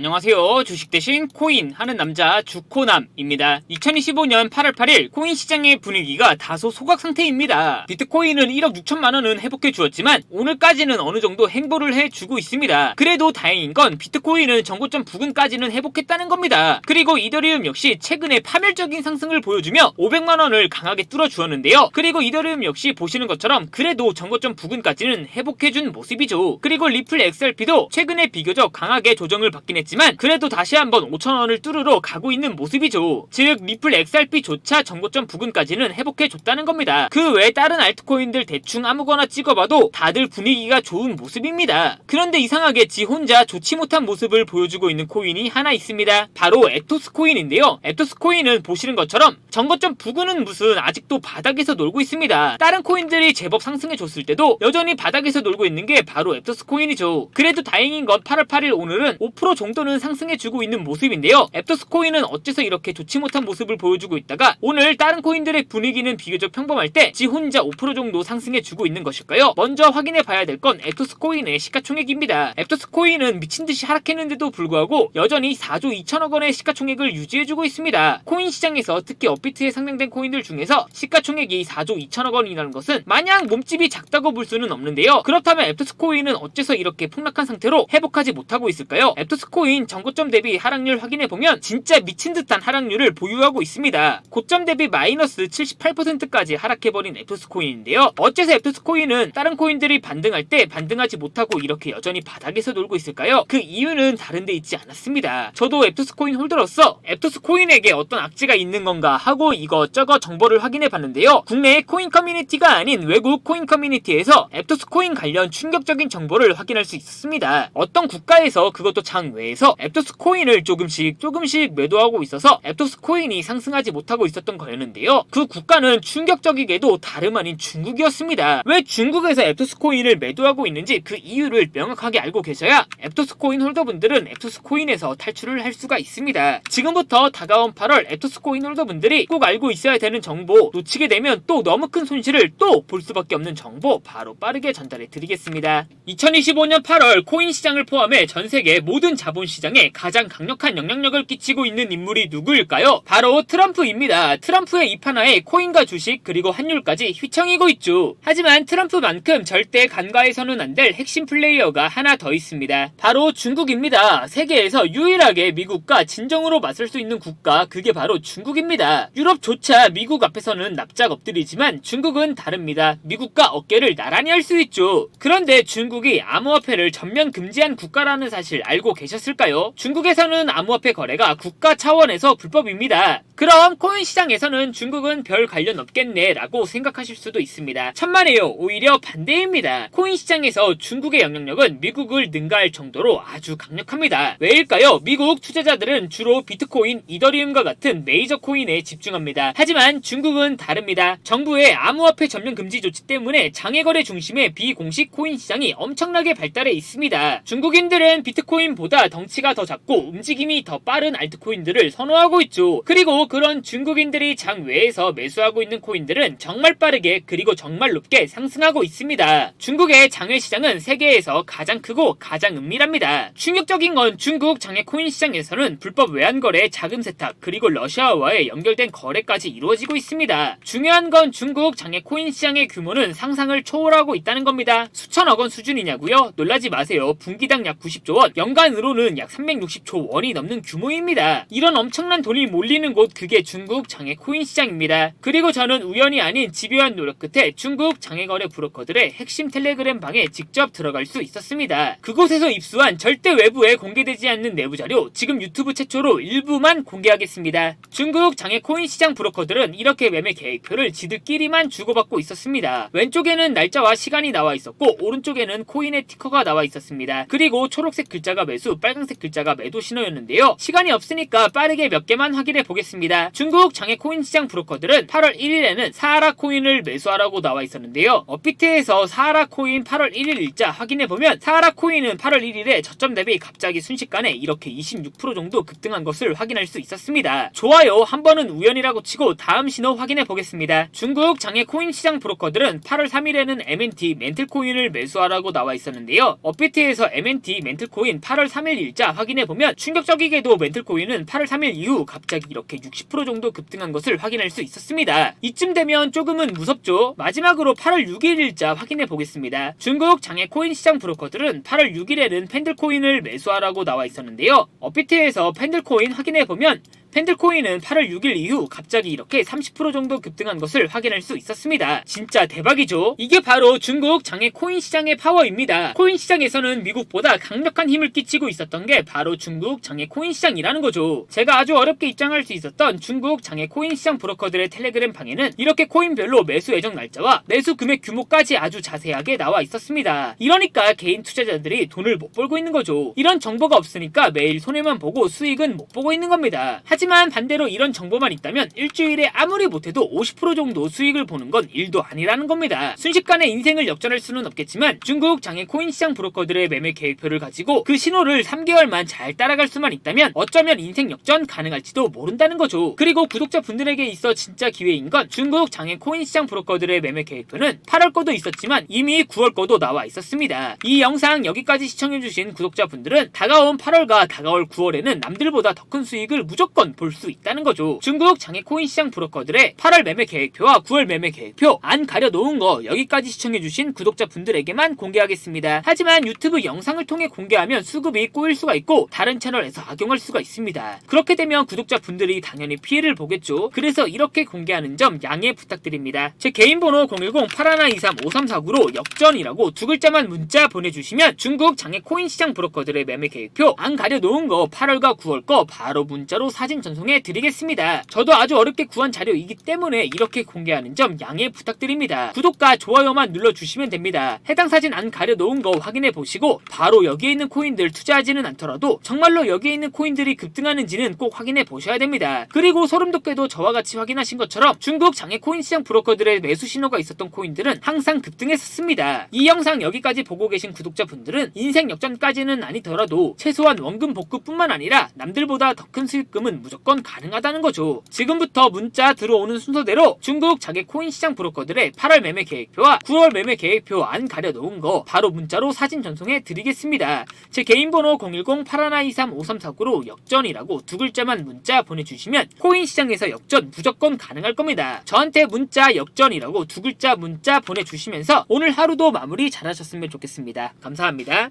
안녕하세요. 주식 대신 코인 하는 남자 주코남입니다. 2025년 8월 8일 코인 시장의 분위기가 다소 소각 상태입니다. 비트코인은 1억 6천만 원은 회복해 주었지만 오늘까지는 어느 정도 행보를 해주고 있습니다. 그래도 다행인 건 비트코인은 전고점 부근까지는 회복했다는 겁니다. 그리고 이더리움 역시 최근에 파멸적인 상승을 보여주며 500만 원을 강하게 뚫어 주었는데요. 그리고 이더리움 역시 보시는 것처럼 그래도 전고점 부근까지는 회복해준 모습이죠. 그리고 리플 XRP도 최근에 비교적 강하게 조정을 받긴 했지만 그래도 다시 한번 5천원을 뚫으러 가고 있는 모습이죠. 즉 리플 XRP조차 전고점 부근까지는 회복해줬다는 겁니다. 그 외 다른 알트코인들 대충 아무거나 찍어봐도 다들 분위기가 좋은 모습입니다. 그런데 이상하게 지 혼자 좋지 못한 모습을 보여주고 있는 코인이 하나 있습니다. 바로 에토스 코인인데요. 에토스 코인은 보시는 것처럼 전고점 부근은 무슨 아직도 바닥에서 놀고 있습니다. 다른 코인들이 제법 상승해줬을 때도 여전히 바닥에서 놀고 있는 게 바로 에토스 코인이죠. 그래도 다행인 건 8월 8일 오늘은 5% 정도는 상승해주고 있는 모습인데요. 에토스 코인은 어째서 이렇게 좋지 못한 모습을 보여주고 있다가 오늘 다른 코인들의 분위기는 비교적 평범할 때 지 혼자 5% 정도 상승해주고 있는 것일까요? 먼저 확인해봐야 될 건 에토스 코인의 시가총액입니다. 에토스 코인은 미친듯이 하락했는데도 불구하고 여전히 4조 2천억 원의 시가총액을 유지해주고 있습니다. 코인 시장에서 특히 업비트에 상장된 코인들 중에서 시가총액이 4조 2천억 원이라는 것은 마냥 몸집이 작다고 볼 수는 없는데요. 그렇다면 에토스 코인은 어째서 이렇게 폭락한 상태로 회복하지 못하고 있을까요? 에토스 코인 전고점 대비 하락률 확인해보면 진짜 미친듯한 하락률을 보유하고 있습니다. 고점 대비 마이너스 78%까지 하락해버린 에토스 코인인데요. 어째서 에토스 코인은 다른 코인들이 반등할 때 반등하지 못하고 이렇게 여전히 바닥에서 놀고 있을까요? 그 이유는 다른 데 있지 않았습니다. 저도 에토스 코인 홀더로서 에토스 코인에게 어떤 악재가 있는 건가 하고 이것저것 정보를 확인해봤는데요. 국내의 코인 커뮤니티가 아닌 외국 코인 커뮤니티에서 에토스 코인 관련 충격적인 정보를 확인할 수 있었습니다. 어떤 국가에서 그것도 장외에서 에토스 코인을 조금씩 매도하고 있어서 에토스 코인이 상승하지 못하고 있었던 거였는데요. 그 국가는 충격적이게도 다름 아닌 중국이었습니다. 왜 중국에서 에토스 코인을 매도하고 있는지 그 이유를 명확하게 알고 계셔야 에토스 코인 홀더분들은 에토스 코인에서 탈출을 할 수가 있습니다. 지금부터 다가온 8월 에토스 코인 홀더분들이 꼭 알고 있어야 되는 정보, 놓치게 되면 또 너무 큰 손실을 또 볼 수밖에 없는 정보 바로 빠르게 전달해 드리겠습니다. 2025년 8월 코인 시장을 포함해 전 세계 모든 자본시장에 가장 강력한 영향력을 끼치고 있는 인물이 누구일까요? 바로 트럼프입니다. 트럼프의 입하나에 코인과 주식 그리고 환율까지 휘청이고 있죠. 하지만 트럼프만큼 절대 간과해서는 안 될 핵심 플레이어가 하나 더 있습니다. 바로 중국입니다. 세계에서 유일하게 미국과 진정으로 맞설 수 있는 국가, 그게 바로 중국입니다. 유럽조차 미국 앞에서는 납작 엎드리지만 중국은 다릅니다. 미국과 어깨를 나란히 할 수 있죠. 그런데 중국이 암호화폐를 전면 금지한 국가라는 사실 알고 계셨을까요? 중국에서는 암호화폐 거래가 국가 차원에서 불법입니다. 그럼 코인 시장에서는 중국은 별 관련 없겠네 라고 생각하실 수도 있습니다. 천만에요. 오히려 반대입니다. 코인 시장에서 중국의 영향력은 미국을 능가할 정도로 아주 강력합니다. 왜일까요? 미국 투자자들은 주로 비트코인, 이더리움과 같은 메이저 코인에 집중합니다. 하지만 중국은 다릅니다. 정부의 암호화폐 전면 금지 조치 때문에 장외거래 중심의 비공식 코인 시장이 엄청나게 발달해 있습니다. 중국인들은 비트코인보다 덩치가 더 작고 움직임이 더 빠른 알트코인들을 선호하고 있죠. 그리고 그런 중국인들이 장외에서 매수하고 있는 코인들은 정말 빠르게 그리고 정말 높게 상승하고 있습니다. 중국의 장외 시장은 세계에서 가장 크고 가장 은밀합니다. 충격적인 건 중국 장외 코인 시장에서는 불법 외환거래, 자금 세탁, 그리고 러시아와의 연결된 거래까지 이루어지고 있습니다. 중요한 건 중국 장외 코인 시장의 규모는 상상을 초월하고 있다는 겁니다. 수천억 원 수준이냐고요? 놀라지 마세요. 분기당 약 90조 원, 연간으로는 약 360조 원이 넘는 규모입니다. 이런 엄청난 돈이 몰리는 곳, 그게 중국 장외 코인 시장입니다. 그리고 저는 우연이 아닌 집요한 노력 끝에 중국 장외거래 브로커들의 핵심 텔레그램 방에 직접 들어갈 수 있었습니다. 그곳에서 입수한 절대 외부에 공개되지 않는 내부 자료, 지금 유튜브 최초로 일부만 공개하겠습니다. 중국 장외 코인 시장 브로커들은 이렇게 매매 계획표를 지들끼리만 주고받고 있었습니다. 왼쪽에는 날짜와 시간이 나와 있었고 오른쪽에는 코인의 티커가 나와 있었습니다. 그리고 초록색 글자가 매수, 빨간색 글자가 매도 신호였는데요. 시간이 없으니까 빠르게 몇 개만 확인해 보겠습니다. 있습니다. 중국 장외 코인 시장 브로커들은 8월 1일에는 사하라 코인을 매수하라고 나와 있었는데요. 업비트에서 사하라 코인 8월 1일 일자 확인해보면 사하라 코인은 8월 1일에 저점 대비 갑자기 순식간에 이렇게 26% 정도 급등한 것을 확인할 수 있었습니다. 좋아요, 한 번은 우연이라고 치고 다음 신호 확인해 보겠습니다. 중국 장외 코인 시장 브로커들은 8월 3일에는 MNT 멘틀 코인을 매수하라고 나와 있었는데요. 업비트에서 MNT 멘틀 코인 8월 3일 일자 확인해 보면 충격적이게도 멘틀 코인은 8월 3일 이후 갑자기 이렇게 60% 정도 급등한 것을 확인할 수 있었습니다. 이쯤 되면 조금은 무섭죠. 마지막으로 8월 6일 일자 확인해 보겠습니다. 중국 장외 코인 시장 브로커들은 8월 6일에는 펜들 코인을 매수하라고 나와 있었는데요. 업비트에서 펜들 코인 확인해 보면 펜들코인은 8월 6일 이후 갑자기 이렇게 30% 정도 급등한 것을 확인할 수 있었습니다. 진짜 대박이죠? 이게 바로 중국 장외 코인 시장의 파워입니다. 코인 시장에서는 미국보다 강력한 힘을 끼치고 있었던 게 바로 중국 장외 코인 시장이라는 거죠. 제가 아주 어렵게 입장할 수 있었던 중국 장외 코인 시장 브로커들의 텔레그램 방에는 이렇게 코인별로 매수 예정 날짜와 매수 금액 규모까지 아주 자세하게 나와 있었습니다. 이러니까 개인 투자자들이 돈을 못 벌고 있는 거죠. 이런 정보가 없으니까 매일 손해만 보고 수익은 못 보고 있는 겁니다. 하지만 반대로 이런 정보만 있다면 일주일에 아무리 못해도 50% 정도 수익을 보는 건 일도 아니라는 겁니다. 순식간에 인생을 역전할 수는 없겠지만 중국 장외 코인 시장 브로커들의 매매 계획표를 가지고 그 신호를 3개월만 잘 따라갈 수만 있다면 어쩌면 인생 역전 가능할지도 모른다는 거죠. 그리고 구독자분들에게 있어 진짜 기회인 건 중국 장외 코인 시장 브로커들의 매매 계획표는 8월 거도 있었지만 이미 9월 거도 나와 있었습니다. 이 영상 여기까지 시청해주신 구독자분들은 다가온 8월과 다가올 9월에는 남들보다 더 큰 수익을 무조건 볼 수 있다는 거죠. 중국 장외 코인 시장 브로커들의 8월 매매 계획표와 9월 매매 계획표 안 가려놓은 거 여기까지 시청해주신 구독자분들에게만 공개하겠습니다. 하지만 유튜브 영상을 통해 공개하면 수급이 꼬일 수가 있고 다른 채널에서 악용할 수가 있습니다. 그렇게 되면 구독자분들이 당연히 피해를 보겠죠. 그래서 이렇게 공개하는 점 양해 부탁드립니다. 제 개인 번호 010-8123-5349로 역전이라고 두 글자만 문자 보내주시면 중국 장외 코인 시장 브로커들의 매매 계획표 안 가려놓은 거 8월과 9월 거 바로 문자로 사진 전송해 드리겠습니다. 저도 아주 어렵게 구한 자료이기 때문에 이렇게 공개하는 점 양해 부탁드립니다. 구독과 좋아요만 눌러주시면 됩니다. 해당 사진 안 가려놓은 거 확인해 보시고 바로 여기에 있는 코인들 투자하지는 않더라도 정말로 여기에 있는 코인들이 급등하는지는 꼭 확인해 보셔야 됩니다. 그리고 소름 돋게도 저와 같이 확인하신 것처럼 중국 장외 코인 시장 브로커들의 매수 신호가 있었던 코인들은 항상 급등했었습니다. 이 영상 여기까지 보고 계신 구독자분들은 인생 역전까지는 아니더라도 최소한 원금 복구뿐만 아니라 남들보다 더 큰 수익금은 무조건 가능하다는 거죠. 지금부터 문자 들어오는 순서대로 중국 장외 코인 시장 브로커들의 8월 매매 계획표와 9월 매매 계획표 안 가려놓은 거 바로 문자로 사진 전송해 드리겠습니다. 제 개인 번호 010-8123-5349로 역전이라고 두 글자만 문자 보내주시면 코인 시장에서 역전 무조건 가능할 겁니다. 저한테 문자 역전이라고 두 글자 문자 보내주시면서 오늘 하루도 마무리 잘하셨으면 좋겠습니다. 감사합니다.